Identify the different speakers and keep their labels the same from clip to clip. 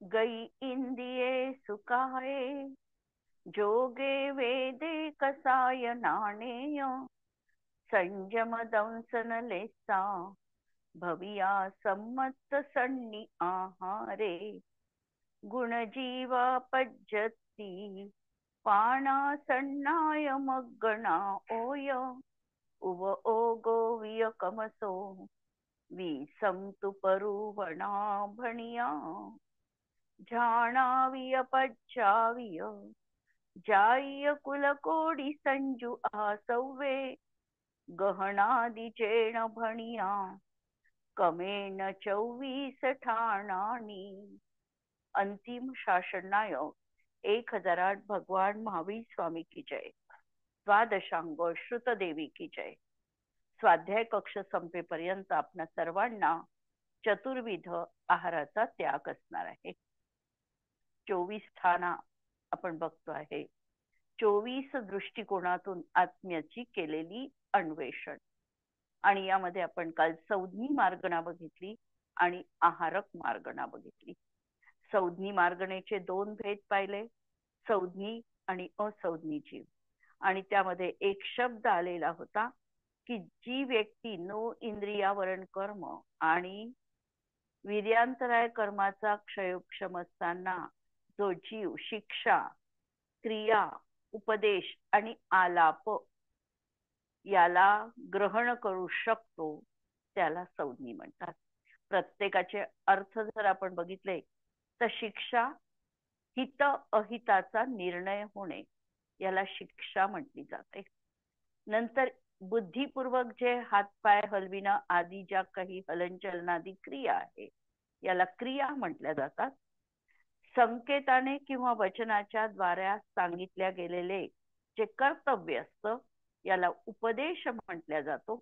Speaker 1: गई इंद्रिये सुखाये, जोगे वेदे कसाय नाणेय, संयम दंसन लेसा, भविया सम्मत सन्नी आहारे, गुणजीवा पज्जती, पाणा सन्नाय मग्गणा ओय, उव ओगो वियकमसो, विसंतु परुवणा भणिया, झाणाविय पच्चाविय, जाय कुलकोडी संजू आसव्वे, गहनादिचेण भणिया, कमेन 24 ठाणानी. अंतिम शासननायक 1008 भगवान महावीर स्वामी की जय. द्वादशांग श्रुतदेवी की जय. स्वाध्याय कक्ष संपेपर्यंत आपणा सर्वांना चतुर्विध आहाराचा त्याग असणार आहे. 24 ठाणा आपण बघतो आहे. 24 दृष्टिकोनातून आत्म्याची केलेली अन्वेषण. आणि यामध्ये आपण काल संज्ञी मार्गणा बघितली आणि आहारक मार्गणा बघितली. संज्ञी मार्गणेचे 2 भेद पाहिले, संज्ञी आणि असंज्ञी जीव. आणि त्यामध्ये एक शब्द आलेला होता की जी व्यक्ती नो इंद्रियावरण कर्म आणि वीर्यांतराय कर्माचा क्षयोक्षम असताना जो जीव शिक्षा, क्रिया, उपदेश आणि आलाप याला ग्रहण करू शकतो त्याला संज्ञी म्हणतात. प्रत्येकाचे अर्थ जर आपण बघितले तर शिक्षा, हित अहिताचा निर्णय होणे याला शिक्षा म्हटली जाते. नंतर बुद्धिपूर्वक जे हातपाय हलविणं आदी ज्या काही हलनचलनादी क्रिया आहे याला क्रिया म्हटल्या जातात. संकेताने किंवा वचनाच्या द्वारे सांगितल्या गेलेले जे कर्तव्य असतं याला उपदेश म्हटल्या जातो.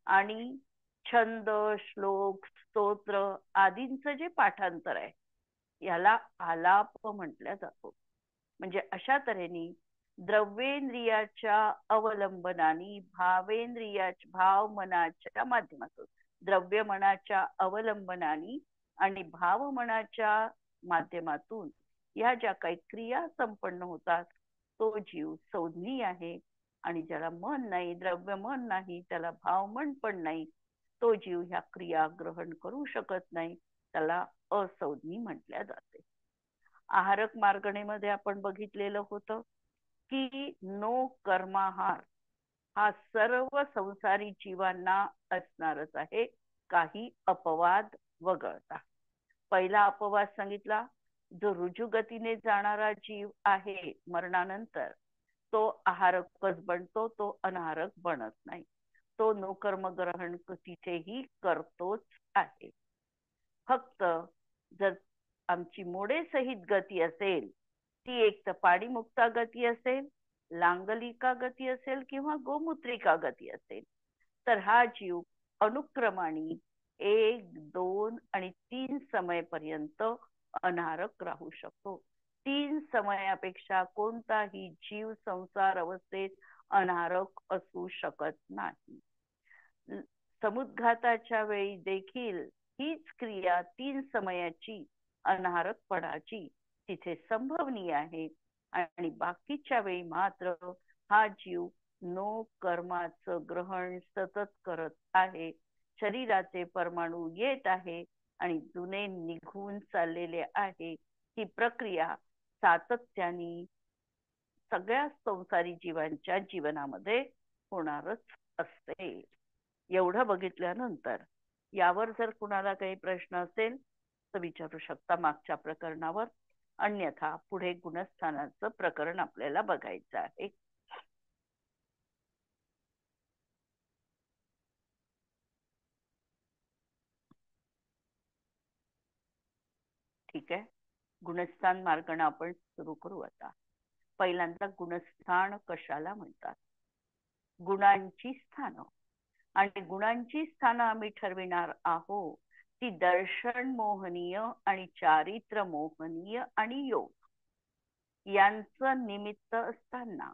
Speaker 1: आणि छंद, श्लोक, स्तोत्र आदींचं जे पाठांतर आहे याला आलाप म्हटल्या जातो. म्हणजे अशा तऱ्हेने द्रव्येंद्रियाच्या अवलंबनाने भाव मनाच्या माध्यमातून, द्रव्य मनाच्या अवलंबनाने आणि भाव मनाच्या माध्यमातून या ज्या काही क्रिया संपन्न होतात तो जीव संज्ञी आहे. आणि ज्याला मन नाही, द्रव्य मन नाही, त्याला भाव मन पण नाही, तो जीव ह्या क्रिया ग्रहण करू शकत नाही, त्याला असंज्ञी म्हटल्या जाते. आहारक मार्गणेमध्ये आपण बघितलेलं होतं की नो कर्माहार हा सर्व संसारी जीवांना असणारच आहे, काही अपवाद वगळता. पहिला अपवाद सांगितला, जो रुजुगतीने जाणारा जीव आहे मरणानंतर तो आहारकच बनतो, तो अनाहारक बनत नाही. तो नो कर्म ग्रहण तिथेही करतोच आहे. फक्त जर आमची मोडे सहित गती असेल, ती एक तर पाणीमुक्ता गती असेल, लांगलिका गती असेल किंवा गोमूत्रिका गती असेल, तर हा जीव अनुक्रमाने 1, 2 आणि 3 समयपर्यंत अनाहारक राहू शकतो. 3 समयापेक्षा कोणताही जीव संसार अवस्थेत अनाहारक असू शकत नाही. समुद्घाताच्या वेळी देखील हीच क्रिया 3 समयाची अनाहारकपणाची तिथे संभवनीय आहे. आणि बाकीच्या वेळी मात्र हा जीव नो कर्माचं ग्रहण सतत करत आहे. शरीराचे परमाणू येत आहे आणि जुने निघून चाललेले आहे. ही प्रक्रिया सातत्याने सगळ्या संसारी जीवांच्या जीवनामध्ये होणारच असते. एवढं बघितल्यानंतर यावर जर कुणाला काही प्रश्न असेल तर विचारू शकता मागच्या प्रकरणावर. अन्यथा पुढे गुणस्थानाचं प्रकरण आपल्याला बघायचं आहे. ठीक आहे, गुणस्थान मार्गण आपण सुरू करू आता. पहिल्यांदा गुणस्थान कशाला म्हणतात? गुणांची स्थानं. आणि गुणांची स्थानं आम्ही ठरविणार आहोत ती दर्शन मोहनीय आणि चारित्र मोहनीय आणि योग यांचं निमित्त असताना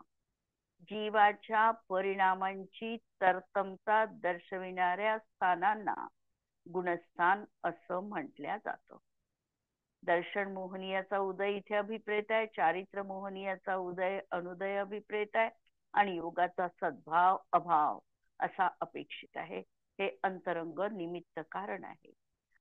Speaker 1: जीवाच्या परिणामांची तरतमता दर्शविणाऱ्या स्थानांना गुणस्थान असं म्हटल्या जातं. दर्शन मोहनीयाचा उदय इथे अभिप्रेत आहे, चारित्र मोहनीयाचा उदय अनुदय अभिप्रेत आहे आणि योगाचा सद्भाव अभाव असा अपेक्षित आहे. हे अंतरंग निमित्त कारण आहे.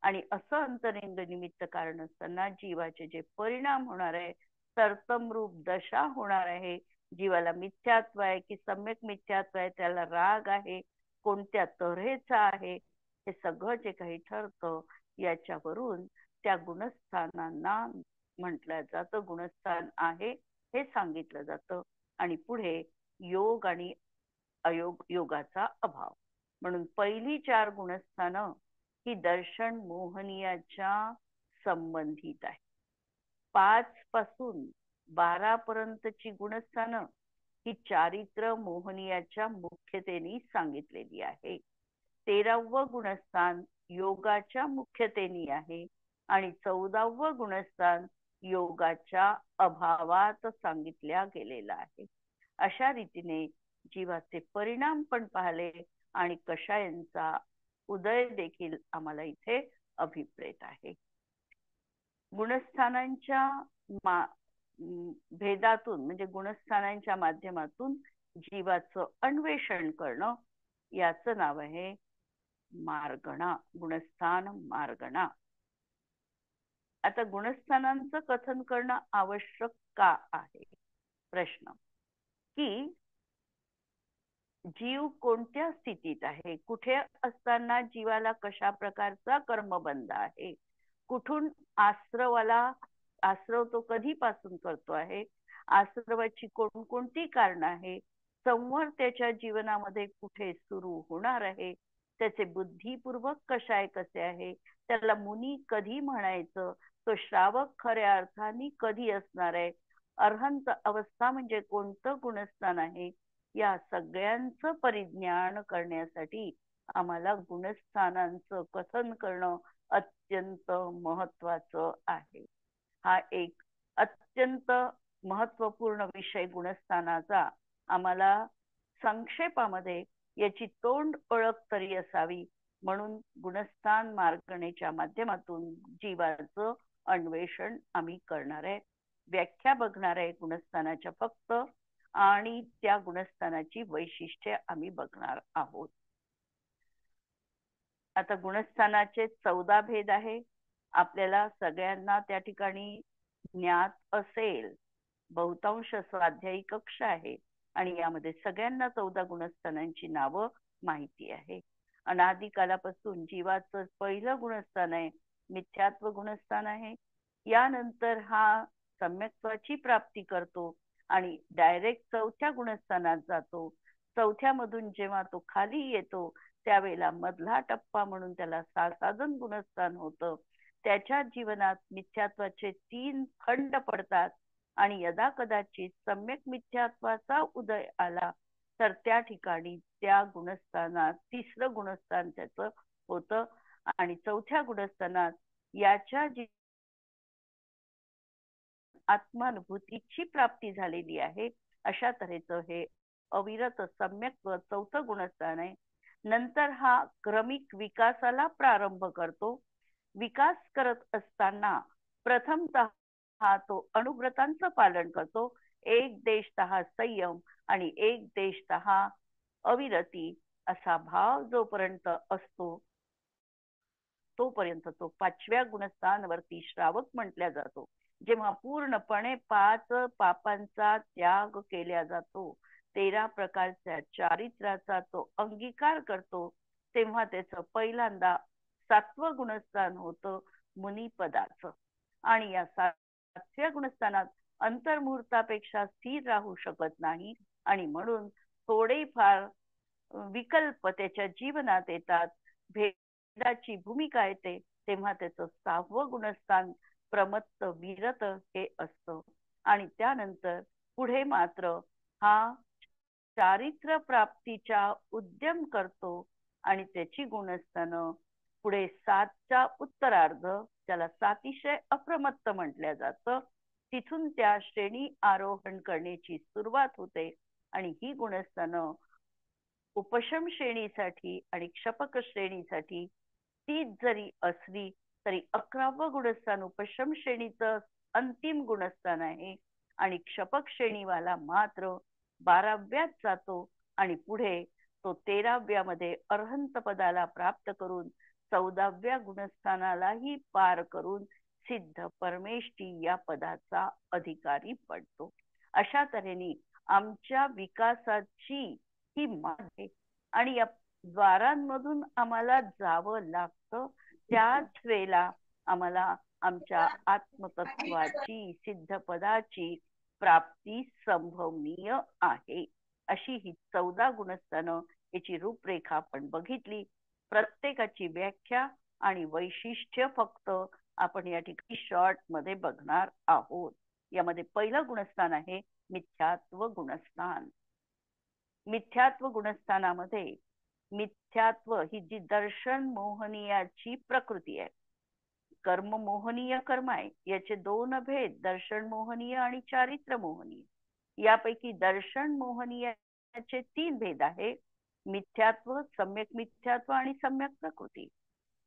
Speaker 1: आणि असं अंतरंग निमित्त कारण असताना जीवाचे जे परिणाम होणार आहे, सर्तम रूप दशा होणार आहे, जीवाला मिथ्यात्व आहे की सम्यक मिथ्यात्व आहे, त्याला राग आहे, कोणत्या तऱ्हेचा आहे, हे सगळं जे काही ठरतं याच्यावरून त्या गुणस्थानांना म्हटलं जातं गुणस्थान आहे हे सांगितलं जातं. आणि पुढे योग आणि अयोग योगाचा अभाव म्हणून पहिली 4 गुणस्थानं ही दर्शन मोहनीयाच्या संबंधित आहे. 5 पासून 12 पर्यंतची गुणस्थानं ही चारित्र मोहनीयाच्या मुख्यतेने सांगितलेली आहे. 13व गुणस्थान योगाच्या मुख्यतेने आहे आणि 14व गुणस्थान योगाच्या अभावात सांगितल्या गेलेला आहे. अशा रीतीने जीवाचे परिणाम पण पाहिले आणि कषायांचा उदय देखील आम्हाला इथे अभिप्रेत आहे. गुणस्थानांच्या भेदातून म्हणजे गुणस्थानांच्या माध्यमातून जीवाचं अन्वेषण करणं याचं नाव आहे मार्गणा, गुणस्थान मार्गणा. आता गुणस्थानांचं कथन करणं आवश्यक का आहे? प्रश्न की जीव कोणत्या स्थितीत आहे, कुठे असताना जीवाला कशा प्रकारचा कर्मबंध आहे, कुठून आश्रव तो कधीपासून करतो आहे, आश्रवाची कोणकोणती कारण आहे, संवर त्याच्या जीवनामध्ये कुठे सुरू होणार आहे, त्याचे बुद्धिपूर्वक कशाय कसे आहे, त्याला मुनी कधी म्हणायचं, तो श्रावक खऱ्या अर्थाने कधी असणार आहे, अर्हंत अवस्था म्हणजे कोणतं गुणस्थान आहे, या सगळ्यांचं परिज्ञान करण्यासाठी आम्हाला गुणस्थानांचं कथन करणं अत्यंत महत्वाचं आहे. हा एक अत्यंत महत्वपूर्ण विषय गुणस्थानाचा आम्हाला संक्षेपामध्ये याची तोंड ओळख तरी असावी म्हणून गुणस्थान मार्गणेच्या माध्यमातून जीवाचं अन्वेषण आम्ही करणार आहे. व्याख्या बघणार आहे गुणस्थानाच्या फक्त आणि त्या गुणस्थानाची वैशिष्ट्ये आम्ही बघणार आहोत. आता गुणस्थानाचे 14 भेद आहे. आपल्याला सगळ्यांना त्या ठिकाणी ज्ञात असेल. बहुतांश स्वाध्यायी कक्ष आहे आणि यामध्ये सगळ्यांना 14 गुणस्थानांची नावं माहिती आहे. अनादी कालापासून जीवाचं पहिलं गुणस्थान आहे मिथ्यात्व गुणस्थान आहे. यानंतर हा सम्यक्त्वाची प्राप्ती करतो आणि डायरेक्ट 4थ्या गुणस्थानात जातो. 4थ्या मधून जेव्हा तो खाली येतो त्यावेळेला मधला टप्पा म्हणून त्याला साधन गुणस्थान होतं. त्याच्या जीवनात मिथ्यात्वाचे 3 खंड पडतात आणि यदा कदाचित सम्यक मिथ्यात्वाचा उदय आला तर त्या ठिकाणी त्या गुणस्थानात 3रं गुणस्थान त्याचं होतं आणि 4थ्या गुणस्थानात याच्या आत्मानुभूतीची प्राप्ती झालेली आहे अशा तऱ्हेचं हे अविरत सम्यक 4थं गुणस्थान आहे. नंतर हा क्रमिक विकासाला प्रारंभ करतो. विकास करत असताना प्रथमतः हा तो अणुव्रतांचं पालन करतो. एक देशतः संयम आणि एक देशतः अविरती असा भाव जोपर्यंत असतो तोपर्यंत तो 5व्या गुणस्थानावरती श्रावक म्हटल्या जातो. जेव्हा पूर्णपणे 5 पापांचा त्याग केला जातो 13 प्रकारच्या चारित्र्याचा तो अंगीकार करतो तेव्हा त्याचं पहिल्यांदा 7वं गुणस्थान होतं मुनिपदाचं. आणि या 7व्या गुणस्थानात अंतर्मुहूर्तापेक्षा स्थिर राहू शकत नाही आणि म्हणून थोडेफार विकल्प त्याच्या जीवनात येतात. भेदाची भूमिका येते तेव्हा त्याचं 6वं गुणस्थान प्रमत्त विरत हे असतं. आणि त्यानंतर पुढे मात्र हा चारित्र प्राप्तीचा उद्यम करतो आणि त्याची गुणस्थानं पुढे 7चा उत्तरार्ध त्याला सातिशय अप्रमत्त म्हटलं जातं. तिथून त्या श्रेणी आरोहण करण्याची सुरुवात होते आणि ही गुणस्थानं उपशम श्रेणीसाठी आणि क्षपक श्रेणीसाठी तीच जरी असली तरी 11वं गुणस्थान उपशम श्रेणीचं अंतिम गुणस्थान आहे आणि क्षपक श्रेणीवाला मात्र 12व्यात जातो आणि पुढे तो 13व्यामध्ये अर्हंत पदाला प्राप्त करून 14व्या गुणस्थानालाही पार करून सिद्ध परमेष्ठी या पदाचा अधिकारी पडतो. अशा तऱ्हेने आमच्या विकासाची ही मार्ग आहे आणि या द्वारांमधून आम्हाला जावं लागतं. त्याच वेळेला आम्हाला आमच्या आत्मतत्वाची सिद्ध पदाची प्राप्ती संभवनीय आहे. अशी ही 14 गुणस्थानं याची रूपरेखा आपण बघितली. प्रत्येकाची व्याख्या आणि वैशिष्ट्य फक्त आपण या ठिकाणी शॉर्ट मध्ये बघणार आहोत. यामध्ये पहिलं गुणस्थान आहे मिथ्यात्व गुणस्थान. मिथ्यात्व गुणस्थानामध्ये मिथ्यात्व ही जी दर्शन मोहनीयाची प्रकृती आहे. कर्म मोहनीय कर्म आहे, याचे दोन भेद, दर्शन मोहनीय आणि चारित्र मोहनीय. यापैकी दर्शन मोहनीयाचे 3 भेद आहे, मिथ्यात्व, सम्यक मिथ्यात्व आणि सम्यक प्रकृती.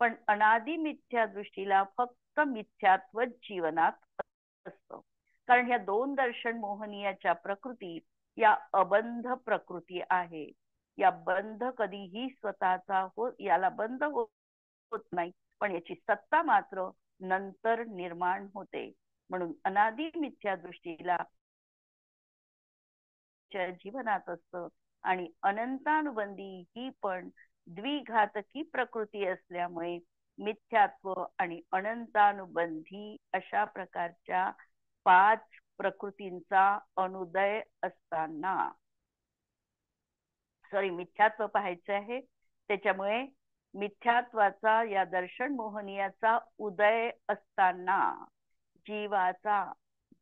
Speaker 1: पण अनादि मिथ्या दृष्टीला फक्त मिथ्यात्व जीवनात असतं, कारण ह्या 2 दर्शन मोहनीयाच्या प्रकृती या अबंध प्रकृती आहे. या बंध कधीही स्वतःचा याला बंध होत नाही, पण याची सत्ता मात्र नंतर निर्माण होते. म्हणून अनादि मिथ्या दृष्टीला जीवनात असतं आणि अनंतानुबंधी ही पण द्विघातकी प्रकृती असल्यामुळे मिथ्यात्व आणि अनंतानुबंधी अशा प्रकारच्या 5 प्रकृतींचा अनुदय असताना मिथ्यात्व पाहायचं आहे. त्याच्यामुळे मिथ्यात्वाचा या दर्शन मोहनीयाचा उदय असताना जीवाचा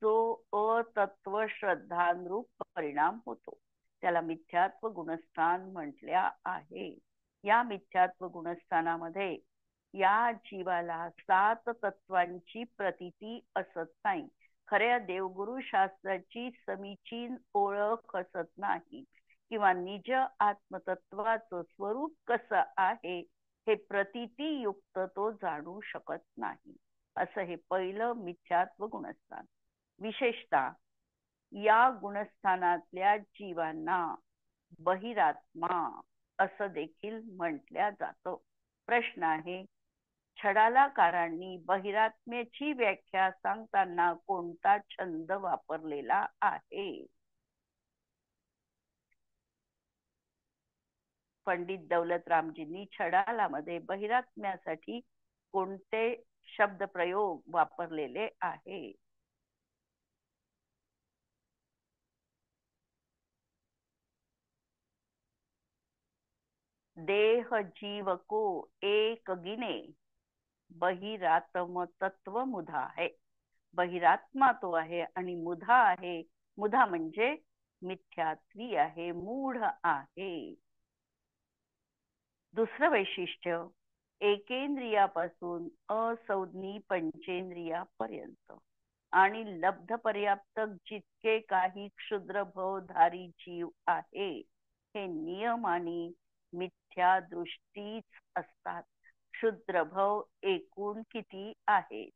Speaker 1: जो अतत्व श्रद्धांरूप परिणाम होतो त्याला मिथ्यात्व गुणस्थान म्हटल्या आहे. या मिथ्यात्व गुणस्थानामध्ये या जीवाला 7 तत्वांची प्रतीती असत नाही. खऱ्या देवगुरु शास्त्राची समीचीन ओळख असत नाही किंवा निज आत्मतत्वाचं स्वरूप कसं आहे हे प्रतीतीयुक्त तो जाणू शकत नाही. असं हे पहिलं मिथ्यात्व गुणस्थान. विशेषतः या गुणस्थानातल्या जीवांना बहिरात्मा असं देखील म्हटल्या जातं. प्रश्न आहे, छडालाकारांनी बहिरात्म्याची व्याख्या सांगताना कोणता छंद वापरलेला आहे? पंडित दौलतरामजींनी छडालामध्ये बहिरात्म्यासाठी कोणते शब्द प्रयोग वापरलेले आहे? देह जीव को एक गिने बहिरात्म तत्व मुधा है. बहिरात्मा तो आहे आणि मुधा आहे. मुधा म्हणजे मिथ्यात्वी आहे, मूढ आहे. दुसरं वैशिष्ट्य, एकेंद्रियापासून असंज्ञी पंचेंद्रियापर्यंत आणि लब्ध पर्याप्त जितके काही क्षुद्र भवधारी जीव आहे हे नियमाने मिथ्या दृष्टीच असतात. क्षुद्र भव एकूण किती आहेत?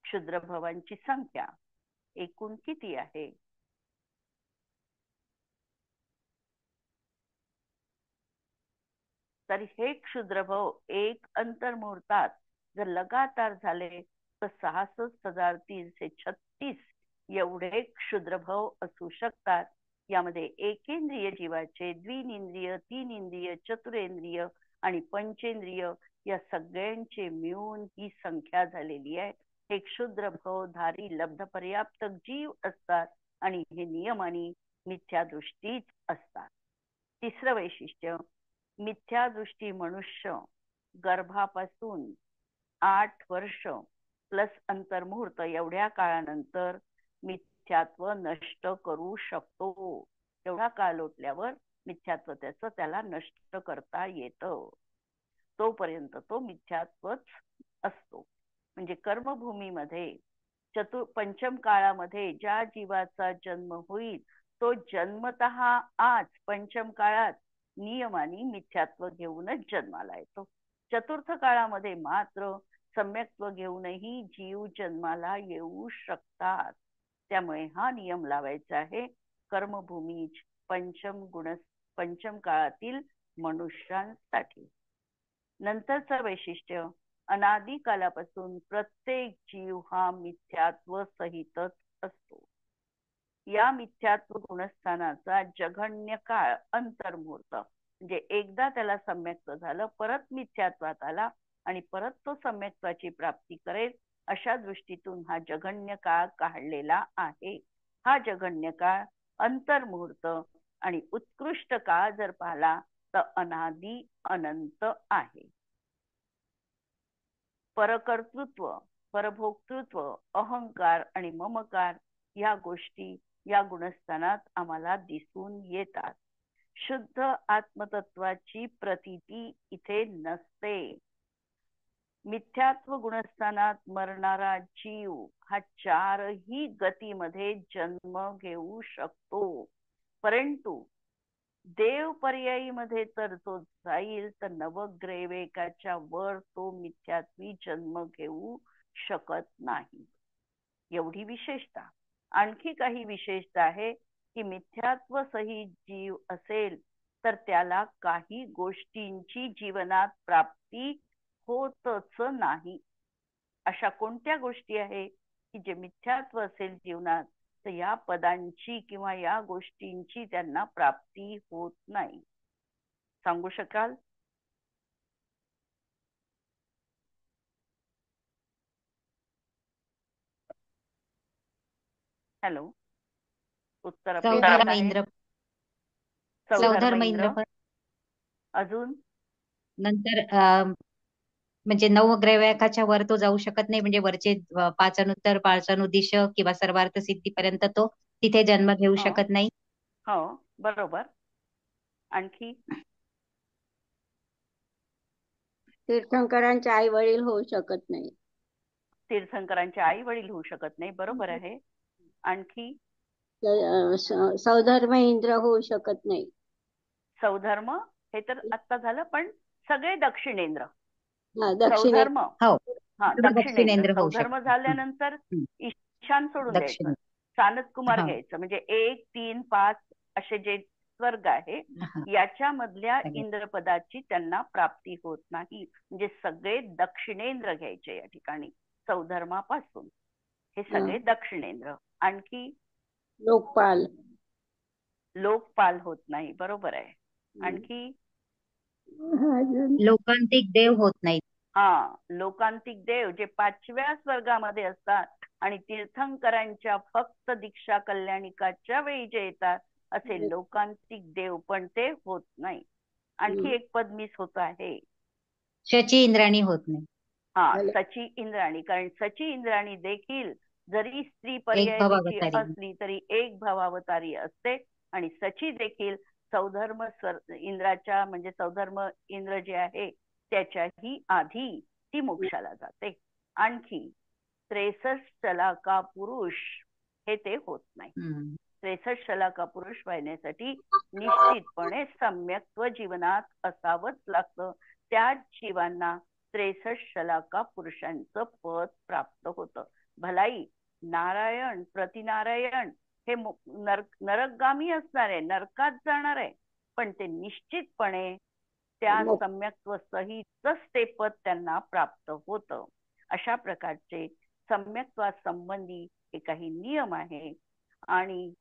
Speaker 1: क्षुद्र भवांची संख्या एकूण किती आहे? तर हे क्षुद्रभव एक अंतर्मुहूर्तात जर लगातार झाले तर 66,336 एवढे क्षुद्रभव असू शकतात. यामध्ये एकेंद्रिय जीवाचे, द्विनेंद्रिय, तीनेंद्रिय, चतुरेंद्रिय आणि पंचेंद्रिय या सगळ्यांचे मिळून ही संख्या झालेली आहे. हे क्षुद्रभवधारी लब्ध पर्याप्त जीव असतात आणि हे नियमाने मिथ्या दृष्टीच असतात. तिसरं वैशिष्ट्य, मिथ्या दृष्टी मनुष्य गर्भापासून 8 वर्ष प्लस अंतर्मुहूर्त एवढ्या काळानंतर मिथ्यात्व नष्ट करू शकतो. तेवढा काळ लोटल्यावर मिथ्यात्व त्याला नष्ट करता येतं. तोपर्यंत तो मिथ्यात्वच असतो. म्हणजे कर्मभूमीमध्ये पंचम काळामध्ये ज्या जीवाचा जन्म होईल तो जन्मतः आज पंचम काळात नियमाने मिथ्यात्व घेऊनच जन्माला येतो. चतुर्थ काळामध्ये मात्र सम्यक्त्व घेऊनही जीव जन्माला येऊ शकतात. त्यामुळे हा नियम लावायचा आहे कर्मभूमी पंचम काळातील मनुष्यांसाठी. नंतरचं वैशिष्ट्य, अनादी कालापासून प्रत्येक जीव हा मिथ्यात्व सहितच असतो. या मिथ्यात्व गुणस्थानाचा जघन्य काळ अंतर्मुहूर्त, म्हणजे एकदा त्याला सम्यक्त्व झालं, परत मिथ्यात्वात आला आणि परत तो सम्यक्त्वाची प्राप्ती करेल, अशा दृष्टीतून हा जघन्य काळ काढलेला आहे. हा जघन्य काळ अंतर्मुहूर्त आणि उत्कृष्ट काळ जर पाहिला तर अनादी अनंत आहे. परकर्तृत्व, परभोक्तृत्व, अहंकार आणि ममकार या गोष्टी या गुणस्थानात आम्हाला दिसून येतात. शुद्ध आत्मतत्वाची प्रतीती इथे नसते. मिथ्यात्व गुणस्थानात मरणारा जीव हा चारही गतीमध्ये जन्म घेऊ शकतो, परंतु देव पर्यायी मध्ये तर तो जाईल तर नवग्रैवेकाच्या वर तो मिथ्यात्वी जन्म घेऊ शकत नाही. एवढी विशेषता. आणखी काही विशेषता आहे की मिथ्यात्व सहित जीव असेल तर त्याला काही गोष्टींची जीवनात प्राप्ती होतच नाही. अशा कोणत्या गोष्टी आहे की जे मिथ्यात्व असेल जीवनात तर या पदांची किंवा या गोष्टींची त्यांना प्राप्ती होत नाही? सांगू शकाल? हॅलो, उत्तर
Speaker 2: सौधर्म
Speaker 1: आहे?
Speaker 2: इंद्र,
Speaker 1: सौधर्म इंद्र. अजून
Speaker 2: नंतर म्हणजे नवग्रैवेकाच्या वर तो जाऊ शकत नाही, म्हणजे वरचे पाचानुत्तर, पाचानुदिश किंवा सर्वार्थ सिद्धीपर्यंत तो तिथे जन्म घेऊ शकत नाही.
Speaker 1: हो, बरोबर. आणखी
Speaker 3: तीर्थंकरांचे आई वडील होऊ शकत नाही.
Speaker 1: तीर्थंकरांचे आई वडील होऊ शकत नाही, बरोबर आहे. आणखी
Speaker 3: सौधर्म इंद्र होऊ शकत नाही.
Speaker 1: सौधर्म हे तर आता झालं, पण सगळे दक्षिणेंद्र.
Speaker 3: दक्षिणेंद्र,
Speaker 1: हा, दक्षिणेंद्र.
Speaker 2: होऊ
Speaker 1: सौधर्म
Speaker 2: शकत.
Speaker 1: झाल्यानंतर ईशान सोडून द्यायचं, सानत कुमार घ्यायचं, म्हणजे 1, 3, 5 असे जे स्वर्ग आहे याच्यामधल्या इंद्रपदाची त्यांना प्राप्ती होत नाही. म्हणजे सगळे दक्षिणेंद्र घ्यायचे या ठिकाणी सौधर्मापासून. हे सगळे दक्षिणेंद्र. आणखी
Speaker 3: लोकपाल,
Speaker 1: लोकपाल होत नाही, बरोबर आहे. आणखी
Speaker 2: लोकांतिक देव होत नाही.
Speaker 1: हा, लोकांतिक देव जे 5व्या स्वर्गामध्ये असतात आणि तीर्थंकरांच्या फक्त दीक्षा कल्याणिकाच्या वेळी जे येतात असे लोकांतिक देव पण ते होत नाही. आणखी एक पद मिस होत आहे,
Speaker 2: शची इंद्राणी होत नाही.
Speaker 1: हा, सची इंद्राणी. कारण सची इंद्राणी देखील जरी स्त्री पर्याय असली तरी एक भवावतारी असते आणि सची देखील सौधर्म इंद्राच्या, म्हणजे सौधर्म इंद्र जे आहे त्याच्याही आधी ती मोक्षाला जाते. आणखी 63 शलाका पुरुष हे ते होत नाही. 63 शलाका पुरुष व्हायसाठी निश्चितपणे सम्यक्त्व जीवनात असावंच लागतं. त्याच जीवांना 63 शलाका पुरुषांचं पद प्राप्त होतं. भलाई नारायण, प्रतिनारायण हे नरकगामी असणार आहे, नरकात जाणार आहे, पण ते निश्चितपणे त्या सम्यक्त्व सहितच ते पद त्यांना प्राप्त होतं. अशा प्रकारचे सम्यक्त्वासंबंधी हे काही नियम आहे. आणि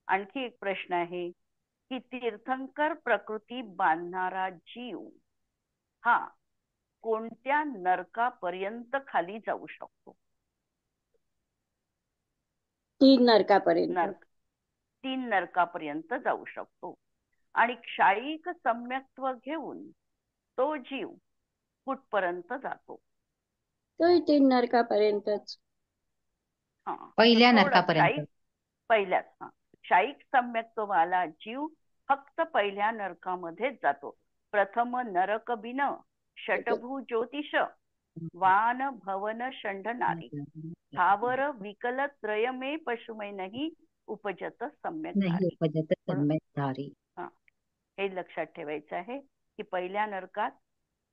Speaker 1: आणखी एक प्रश्न आहे की तीर्थंकर प्रकृती बांधणारा जीव हा कोणत्या नरकापर्यंत खाली जाऊ शकतो?
Speaker 3: 3 नरकापर्यंत.
Speaker 1: 3 नरकापर्यंत जाऊ शकतो. आणि क्षायिक सम्यक्त्व घेऊन तो जीव कुठपर्यंत जातो?
Speaker 3: तोही 3 नरकापर्यंतच.
Speaker 2: पहिल्या नरकापर्यंत.
Speaker 1: पहिल्याच. क्षायिक सम्यक्त्ववाला जीव फक्त पहिल्या नरकामध्येच जातो. प्रथम नरक बिन षटभू ज्योतिष वान भवन षंड नारी स्थावर विकल त्रयमे पशुमय नाही उपजत सम्यक धारी. हे लक्षात ठेवायचं आहे की पहिल्या नरकात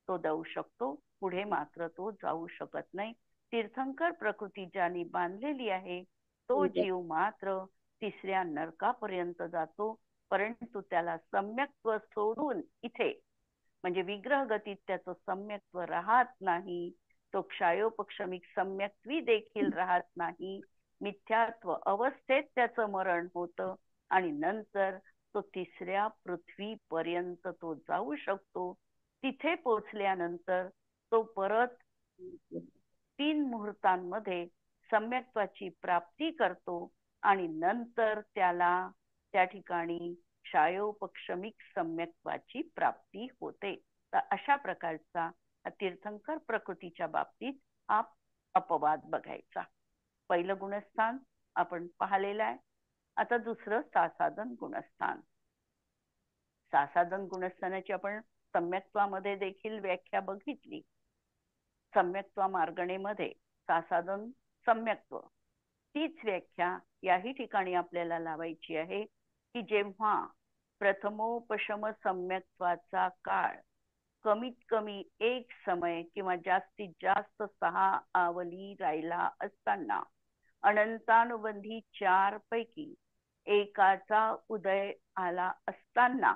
Speaker 1: तो जाऊ शकतो, पुढे मात्र तो जाऊ शकत नाही. तीर्थंकर प्रकृती ज्याने बांधलेली आहे तो जीव मात्र तिसऱ्या नरकापर्यंत जातो, परंतु त्याला सम्यक्त्व सोडून इथे म्हणजे विग्रह गतीत त्याचं सम्यक्त्व राहत नाही. तो क्षयोपक्षमिक सम्यक्त्वी देखील राहत नाही. मिथ्यात्व अवस्थेत त्याचं मरण होतं आणि नंतर तो तिसऱ्या पृथ्वीपर्यंत तो जाऊ शकतो. तिथे पोचल्यानंतर तो परत 3 मुहूर्तांमध्ये सम्यक्त्वाची प्राप्ती करतो आणि नंतर त्याला त्या ठिकाणी क्षयोपक्षमिक सम्यक्त्वाची प्राप्ती होते. तर अशा प्रकारचा तीर्थंकर प्रकृतीच्या बाबतीत हा अपवाद बघायचा. पहिलं गुणस्थान आपण पाहिलेलं आहे. आता दुसरं सासाधन गुणस्थान. सासाधन गुणस्थानाची आपण सम्यक्त्वामध्ये देखील व्याख्या बघितली. सम्यक्त्वा मार्गणेमध्ये सासाधन सम्यक्त्व तीच व्याख्या याही ठिकाणी आपल्याला लावायची आहे की जेव्हा प्रथमोपशम सम्यक्त्वाचा काळ कमीत कमी 1 समय किंवा जास्तीत जास्त 6 आवली राहिला असताना अनंतानुबंधी 4 पैकी एकाचा उदय आला असताना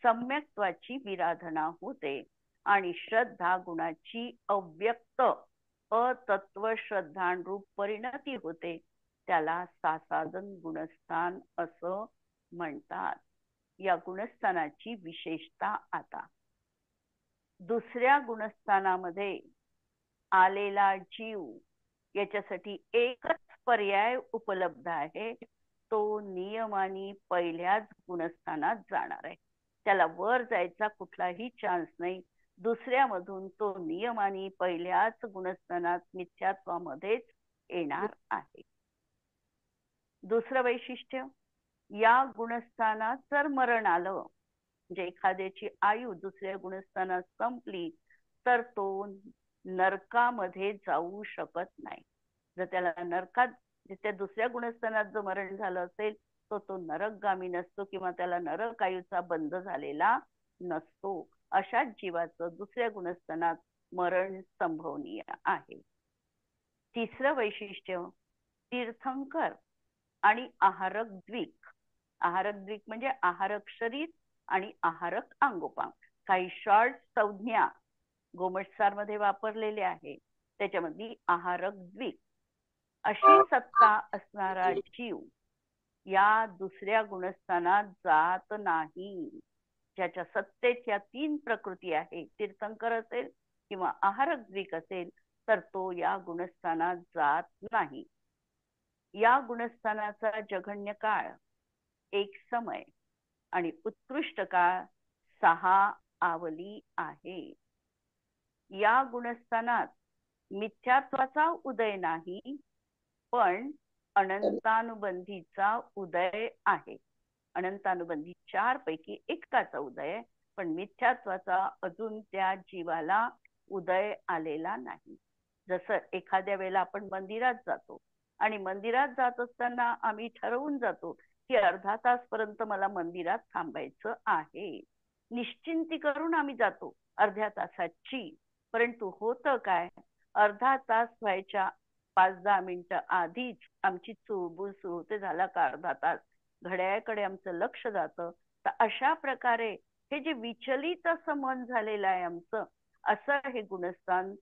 Speaker 1: सम्यक्त्वाची विराधना होते आणि श्रद्धा गुणाची अव्यक्त अतत्व श्रद्धांरूप परिणती होते. त्याला सासाधन गुणस्थान असं म्हणतात. या गुणस्थानाची विशेषता आता दुसऱ्या गुणस्थानामध्ये आलेला जीव याच्यासाठी एकच पर्याय उपलब्ध आहे. तो नियमाने पहिल्याच गुणस्थानात जाणार आहे. त्याला वर जायचा कुठलाही चान्स नाही. दुसऱ्यामधून तो नियमाने पहिल्याच गुणस्थानात मिथ्यात्वामध्येच येणार आहे. दुसरं वैशिष्ट्य, या गुणस्थानात जर मरण आलं म्हणजे एखाद्याची आयु दुसऱ्या गुणस्थानात संपली तर तो नरकामध्ये जाऊ शकत नाही. जर त्याला नरकात त्या दुसऱ्या गुणस्थानात जर मरण झालं असेल तर तो नरकगामी नसतो किंवा त्याला नरक आयुचा बंध झालेला नसतो. अशाच जीवाचं दुसऱ्या गुणस्थानात मरण संभवनीय आहे. तिसरं वैशिष्ट्य, तीर्थंकर आणि आहारक द्विक. आहारक द्विक म्हणजे आहारक शरीर आणि आहारक अंगोपांग. काही शॉर्ट संज्ञा गोमटसार मध्ये वापरलेले आहे. त्याच्यामध्ये आहारक द्विक अशी सत्ता असणारा जीव या दुसऱ्या गुणस्थानात जात नाही. ज्याच्या सत्तेत या 3 प्रकृती आहे, तीर्थंकर असेल किंवा आहारक द्विक असेल तर तो या गुणस्थानात जात नाही. या गुणस्थानाचा जघन्य काळ 1 समय आणि उत्कृष्ट काळ 6 आवली आहे. या गुणस्थानात मिथ्यात्वाचा उदय नाही पण अनंतानुबंधीचा उदय आहे. अनंतानुबंधी 4 पैकी एकाचा उदय आहे पण मिथ्यात्वाचा अजून त्या जीवाला उदय आलेला नाही. जसं एखाद्या वेळेला आपण मंदिरात जातो आणि मंदिरात जात असताना आम्ही ठरवून जातो की अर्धा तासपर्यंत मला मंदिरात थांबायचं आहे. निश्चिंती करून आम्ही जातो अर्ध्या तासाची. परंतु होतं काय, अर्धा तास व्हायच्या 5-10 मिनिटं आधीच आमची चुळबुळ सुरू होते. झाला का अर्धा तास, घड्याळाकडे आमचं लक्ष जातं. तर अशा प्रकारे हे जे विचलित असं मन झालेलं आहे आमचं, असं हे गुणस्थान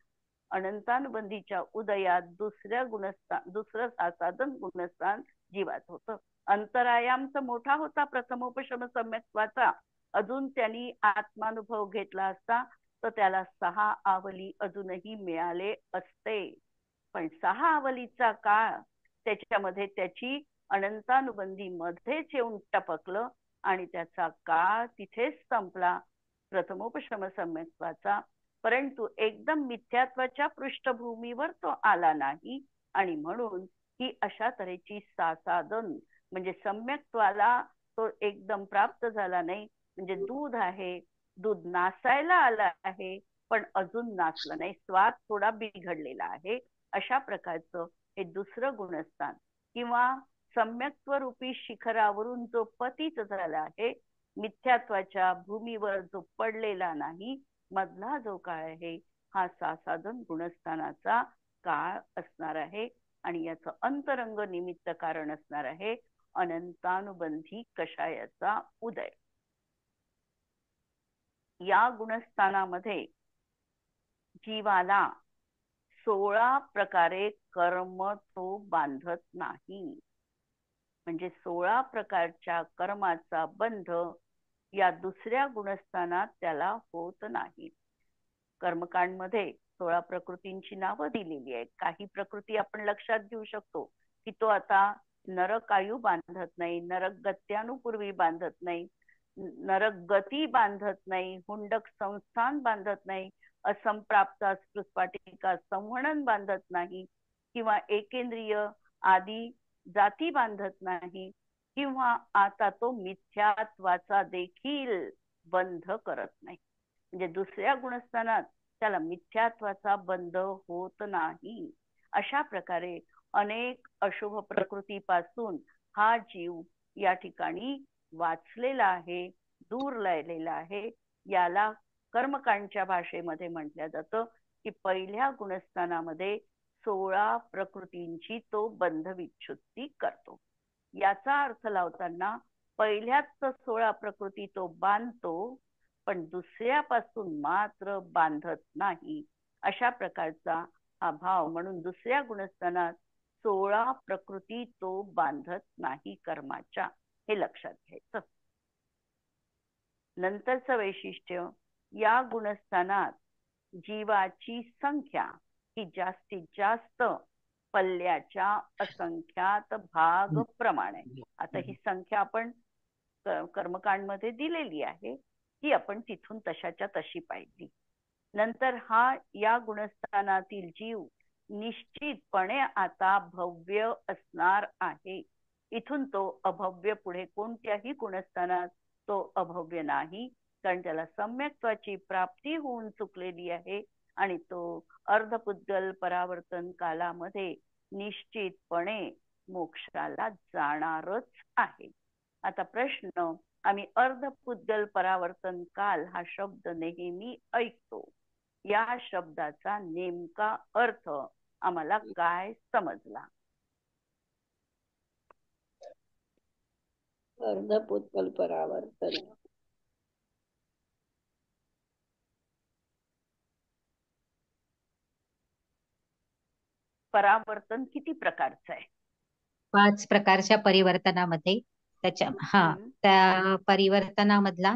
Speaker 1: अनंतानुबंधीच्या उदयात दुसरं सासाधन गुणस्थान जीवात होतं. अंतरायामचा मोठा होता प्रथमोपशम सम्यक्त्वाचा. अजून त्यांनी आत्मानुभव घेतला असता तर त्याला 6 आवली अजूनही मिळाले असते. पण 6 आवलीचा काळ त्याच्यामध्ये त्याची अनंतानुबंधी मध्येच येऊन टपकलं आणि त्याचा काळ तिथेच संपला प्रथमोपशम सम्यक्त्वाचा. परंतु एकदम मिथ्यात्वाच्या पृष्ठभूमीवर तो आला नाही आणि म्हणून ही अशा तऱ्हेची सासाधन म्हणजे सम्यक्त्वाला तो एकदम प्राप्त झाला नाही. म्हणजे दूध आहे, दूध नासायला आलं आहे पण अजून नासलं नाही, स्वाद थोडा बिघडलेला आहे. अशा प्रकारचं हे दुसरं गुणस्थान किंवा सम्यक्त्व रूपी शिखरावरून जो पतित झाला आहे, मिथ्यात्वाच्या भूमीवर जो पडलेला नाही, मधला जो काळ आहे हा सासाधन गुणस्थानाचा काळ असणार आहे आणि याचं अंतरंग निमित्त कारण असणार आहे अनंतानुबंधी कषायाचा उदय. या गुणस्थानामध्ये जीवाला 16 प्रकारे कर्म तो बांधत नाही. म्हणजे 16 प्रकारच्या कर्माचा बंध या दुसऱ्या गुणस्थानात त्याला होत नाही. कर्मकांडमध्ये 16 प्रकृतींची नावं दिलेली आहेत. काही प्रकृती आपण लक्षात घेऊ शकतो की तो आता नरकायू बांधत नाही, नरक गत्यानुपूर्वी बांधत नाही, नरक गती बांधत नाही, हुंडक संस्थान बांधत नाही, असंप्राप्त स्पृस्पाटिका संवहन बांधत नाही, किंवा एकेंद्रिय आदी जाती बांधत नाही, किंवा आता तो मिथ्यात्वाचा देखील बंध करत नाही. म्हणजे दुसऱ्या गुणस्थानात त्याला मिथ्यात्वाचा बंध होत नाही. अशा प्रकारे अनेक अशुभ प्रकृतीपासून हा जीव या ठिकाणी वाचलेला आहे, दूर राहिलेला आहे. याला कर्मकांडच्या भाषेमध्ये म्हटलं जातं की पहिल्या गुणस्थानामध्ये 16 प्रकृतींची तो बंध विच्छुत्ती करतो. याचा अर्थ लावताना पहिल्याच 16 प्रकृती तो बांधतो, पण दुसऱ्यापासून मात्र बांधत नाही. अशा प्रकारचा हा भाव. म्हणून दुसऱ्या गुणस्थानात 16 प्रकृती तो बांधत नाही कर्माच्या, हे लक्षात घ्यायचं. नंतरचं वैशिष्ट्य, या गुणस्थानात जीवाची संख्या ही जास्तीत जास्त पल्ल्याच्या असंख्यात भाग प्रमाणे. आता ही संख्या आपण कर्मकांडमध्ये दिलेली आहे, ती आपण तिथून तशाच्या तशी पाहिली. नंतर हा या गुणस्थानातील जीव निश्चितपणे आता भव्य असणार आहे. इथून तो अभव्य पुढे कोणत्याही गुणस्थानात तो अभव्य नाही, कारण त्याला सम्यक्त्वाची प्राप्ती होऊन चुकलेली आहे आणि तो अर्धपुद्गल परावर्तन कालामध्ये निश्चितपणे मोक्षाला जाणारच आहे. आता प्रश्न, आम्ही अर्धपुद्गल परावर्तन काल हा शब्द नेहमी ऐकतो, या शब्दाचा नेमका अर्थ आम्हाला काय समजला?
Speaker 3: अर्धपुद्गल परावर्तन
Speaker 1: परावर्तन किती प्रकारचं आहे?
Speaker 2: 5 प्रकारच्या परिवर्तनामध्ये त्याच्या त्या परिवर्तनामधला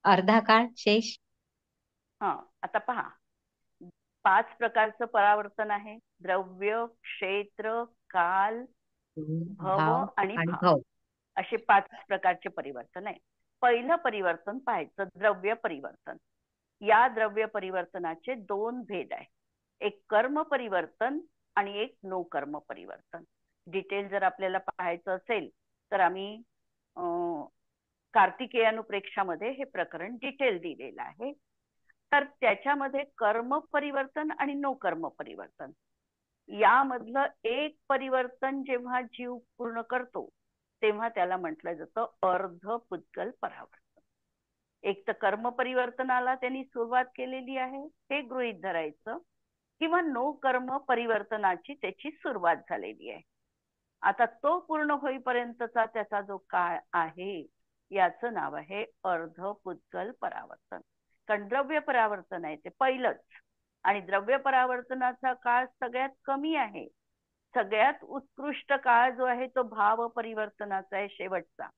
Speaker 2: अर्धा काळ शेष.
Speaker 1: आता पहा, 5 प्रकारचं परावर्तन आहे. द्रव्य, क्षेत्र, काल, भव आणि भाव, असे 5 प्रकारचे परिवर्तन आहे. पहिलं परिवर्तन पाहायचं, द्रव्य परिवर्तन. या द्रव्य परिवर्तनाचे 2 भेद आहे. एक कर्म परिवर्तन आणि एक नो कर्म परिवर्तन. डिटेल जर आपल्याला पाहायचं असेल तर आम्ही कार्तिकेयानुप्रेक्षामध्ये हे प्रकरण डिटेल दिलेलं आहे. तर त्याच्यामध्ये कर्म परिवर्तन आणि नो कर्म परिवर्तन यामधलं एक परिवर्तन जेव्हा जीव पूर्ण करतो तेव्हा त्याला म्हटलं जातं अर्धपुद्गल परावर्तन. एक तर कर्म परिवर्तनाला त्यांनी सुरुवात केलेली आहे हे गृहीत धरायचं, किंवा नो कर्म परिवर्तनाची त्याची सुरुवात झालेली आहे. आता तो पूर्ण होईपर्यंतचा त्याचा जो काळ आहे याचं नाव आहे अर्धपुद्गल परावर्तन. कारण द्रव्य परावर्तन आहे ते पहिलंच, आणि द्रव्य परावर्तनाचा काळ सगळ्यात कमी आहे. सगळ्यात उत्कृष्ट काळ जो आहे तो भाव परिवर्तनाचा आहे, शेवटचा.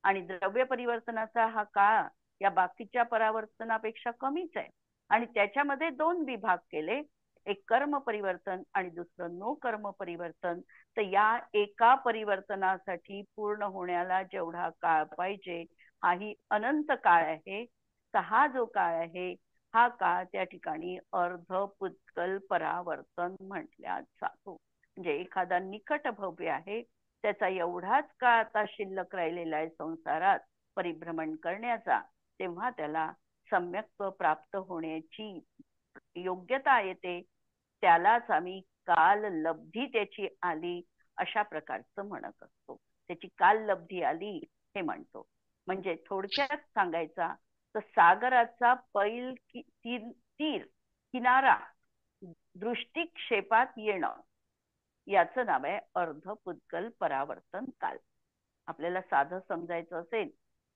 Speaker 1: आणि द्रव्य परिवर्तनाचा हा काळ या बाकीच्या परावर्तनापेक्षा कमीच आहे. आणि त्याच्यामध्ये 2 विभाग केले, एक कर्म परिवर्तन आणि दुसरं नो कर्म परिवर्तन. तर या एका परिवर्तनासाठी पूर्ण होण्याला जेवढा काळ पाहिजे हाही अनंत काळ आहे. तर हा जो काळ आहे हा काळ त्या ठिकाणी अर्धपुद्गल परावर्तन म्हटल्या जातो. म्हणजे एखादा निकट भव्य आहे, त्याचा एवढाच काळ आता शिल्लक राहिलेला आहे संसारात परिभ्रमण करण्याचा, तेव्हा त्याला सम्यक्त्व प्राप्त होण्याची योग्यता येते. त्यालाच आम्ही काल लब्धी त्याची आली अशा प्रकारचं म्हणत असतो. त्याची काल लब्धी आली हे म्हणतो. म्हणजे थोडक्यात सांगायचा तर सागराचा पैल तीर किनारा दृष्टिक्षेपात येणं याचं नाव आहे अर्धपुद्गल परावर्तन काल. आपल्याला साधं समजायचं असेल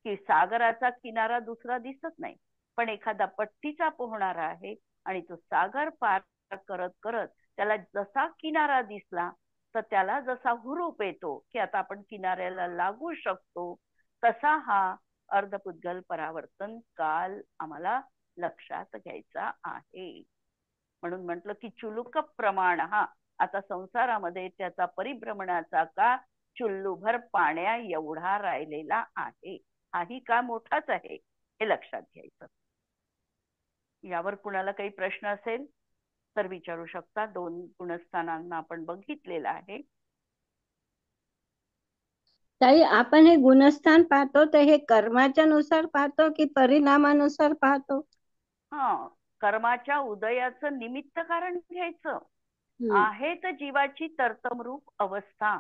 Speaker 1: की सागराचा किनारा दुसरा दिसत नाही, पण एखादा पट्टीचा पोहणारा आहे आणि तो सागर पार करत करत त्याला जसा किनारा दिसला तर त्याला जसा हुरूप येतो की आता आपण किनाऱ्याला लागू शकतो, तसा हा अर्धपुद्गल परावर्तन काल आम्हाला लक्षात घ्यायचा आहे. म्हणून म्हटलं की चुलुक प्रमाण हा आता संसारामध्ये त्याचा परिभ्रमणाचा का चुल्लूभर पाण्या एवढा राहिलेला आहे. हाही का मोठाच आहे हे लक्षात घ्यायचं. यावर कुणाला काही प्रश्न असेल तर विचारू शकता. 2 गुणस्थानांना आपण बघितलेलं आहे.
Speaker 3: ताई, आपण हे गुणस्थान पाहतो तर हे कर्माच्या नुसार पाहतो की परिणामानुसार पाहतो?
Speaker 1: हा, कर्माच्या उदयाचं निमित्त कारण घ्यायचं. आहे तर जीवाची तरतमरूप अवस्था.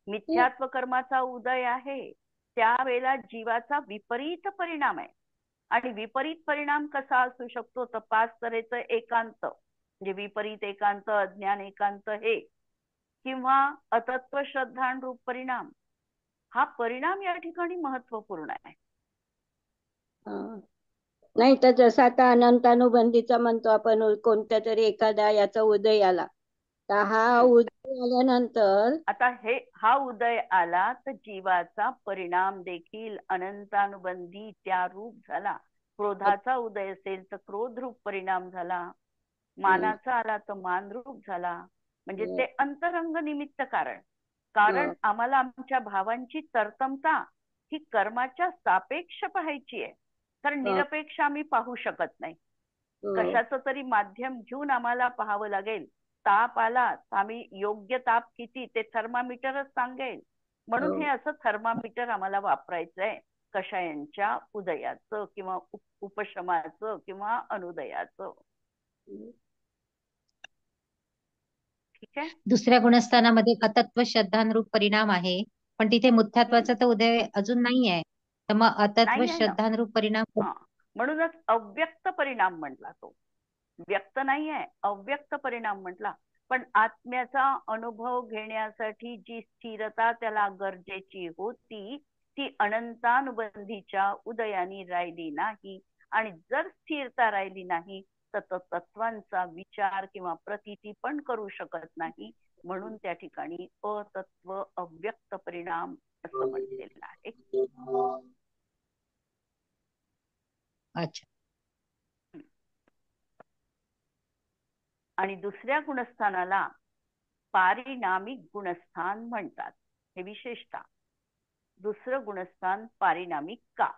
Speaker 1: मिथ्यात्व कर्माचा उदय आहे त्यावेळेला जीवाचा विपरीत परिणाम आहे. आणि विपरीत परिणाम कसा असू शकतो तर 5 तऱ्हेचं एकांत, म्हणजे विपरीत एकांत, अज्ञान एकांत हे, किंवा अतत्व श्रद्धांरूप परिणाम. हा परिणाम या ठिकाणी महत्वपूर्ण आहे.
Speaker 3: नाही तर जसं आता अनंतानुबंधीचा म्हणतो आपण, कोणत्या तरी एखाद्या याचा उदय आला तर हा उदय आल्यानंतर
Speaker 1: आता हा उदय आला तर जीवाचा परिणाम देखील अनंतानुबंधी त्या रूप झाला. क्रोधाचा उदय असेल तर क्रोध रूप परिणाम झाला, मानाचा आला तर मान रूप झाला. म्हणजे ते अंतरंग निमित्त कारण आम्हाला आमच्या भावांची तरतमता ही कर्माच्या सापेक्ष पाहायची आहे, कारण निरपेक्ष आम्ही पाहू शकत नाही. कशाचं तरी माध्यम घेऊन आम्हाला पाहावं लागेल. ताप आला तर आम्ही योग्य ताप किती ते थर्मामीटरच सांगेल. म्हणून हे असं थर्मामीटर आम्हाला वापरायचं आहे कषायांच्या उदयाचं किंवा उपशमाचं किंवा अनुदयाचं. ठीक आहे.
Speaker 2: दुसऱ्या गुणस्थानामध्ये अतत्व श्रद्धानुरूप परिणाम आहे, पण तिथे मुख्यत्वाचा तर उदय अजून नाही आहे. तर मग अतत्व
Speaker 1: नाही आहे ना.
Speaker 2: श्रद्धानुरूप परिणाम
Speaker 1: म्हणूनच अव्यक्त परिणाम म्हटला. तो व्यक्त नाही आहे, अव्यक्त परिणाम म्हटला. पण आत्म्याचा अनुभव घेण्यासाठी जी स्थिरता त्याला गरजेची होती ती अनंतानुबंधीच्या उदयानी राहिली नाही. आणि जर स्थिरता राहिली नाही तर तत्वांचा विचार किंवा प्रतीती पण करू शकत नाही. म्हणून त्या ठिकाणी अतत्व अव्यक्त परिणाम असं म्हटलेलं आहे.
Speaker 2: अच्छा.
Speaker 1: आणि दुसऱ्या गुणस्थानाला पारिणामिक गुणस्थान म्हणतात. हे विशेषतः दुसरं गुणस्थान पारिणामिक का?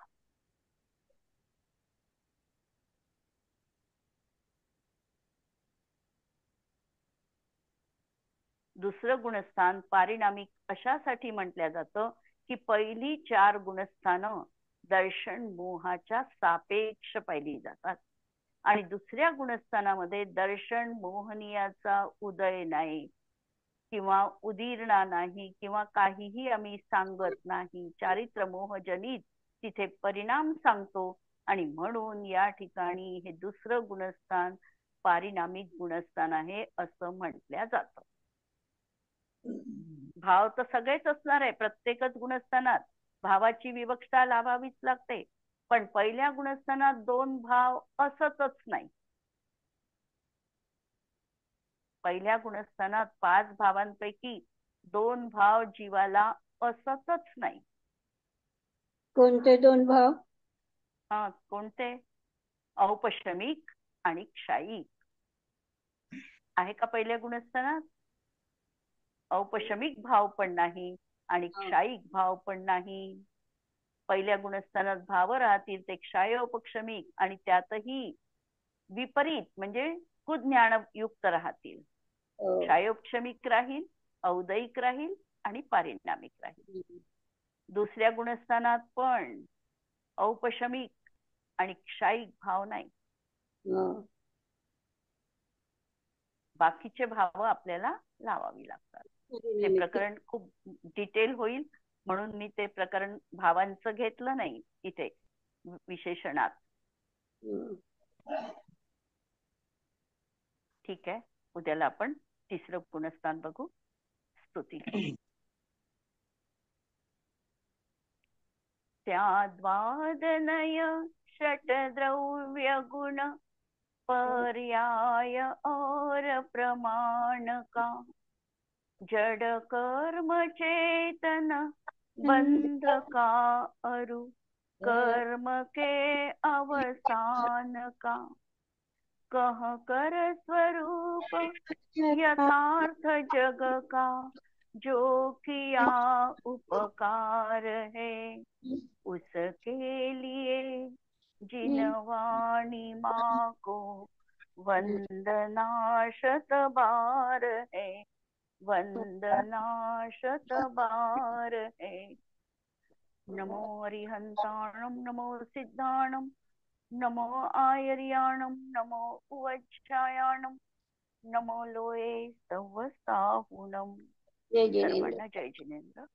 Speaker 1: दुसरं गुणस्थान पारिणामिक अशासाठी म्हटलं जातं की पहिली 4 गुणस्थानं दर्शन मोहाच्या सापेक्ष पाहिली जातात आणि दुसऱ्या गुणस्थानामध्ये दर्शन मोहनीयाचा उदय नाही किंवा उदीरणा नाही किंवा काहीही आम्ही सांगत नाही. चारित्र मोहजनित तिथे परिणाम सांगतो आणि म्हणून या ठिकाणी हे दुसरं गुणस्थान पारिणामिक गुणस्थान आहे असं म्हटलं जातं. भाव तर सगळेच असणार आहे. प्रत्येकच गुणस्थानात भावाची विवक्षता लावावीच लागते. पण पहिल्या गुणस्थानात 2 भाव असतच नाही. पहिल्या गुणस्थानात 5 भावांपैकी 2 भाव जीवाला असतच नाही.
Speaker 3: कोणते 2 भाव?
Speaker 1: कोणते? औपशमिक आणि क्षायिक. आहे का पहिल्या गुणस्थानात? औपशमिक भाव पण नाही आणि क्षायिक भाव पण नाही. पहिल्या गुणस्थानात भाव राहतील ते क्षायोपक्षमिक आणि त्यातही विपरीत म्हणजे कुज्ञान युक्त राहतील. क्षायोपक्षमिक राहील, औदयिक राहील आणि पारिणामिक राहील. दुसऱ्या गुणस्थानात पण औपशमिक आणि क्षायिक भाव नाही. बाकीचे भाव आपल्याला लावावी लागतात. हे प्रकरण खूप डिटेल होईल, म्हणून मी ते प्रकरण भावांचं घेतलं नाही इथे विशेषणात. ठीक आहे, उद्याला आपण तिसरं पुनस्तान बघू. स्तुती घेऊ. त्याद्वादनय षट्द्रव्य गुण पर्याय और प्रमाण का, जड़ कर्म चेतन बंध का अरु कर्म के अवसान का, कह कर स्वरूप यथार्थ जग का, जो किया उपकार है उसके लिए जिनवाणी माँ को वंदना शत बार है, वंदना शत बार है. नमो अरिहंताणं नमो सिद्धाणं नमो आयर्याणं नमो उवच्छायाणं नमो लोये सवसाहुणं.
Speaker 3: जय जिनेंद्र.
Speaker 1: सर्वांना जय जिनेंद्र.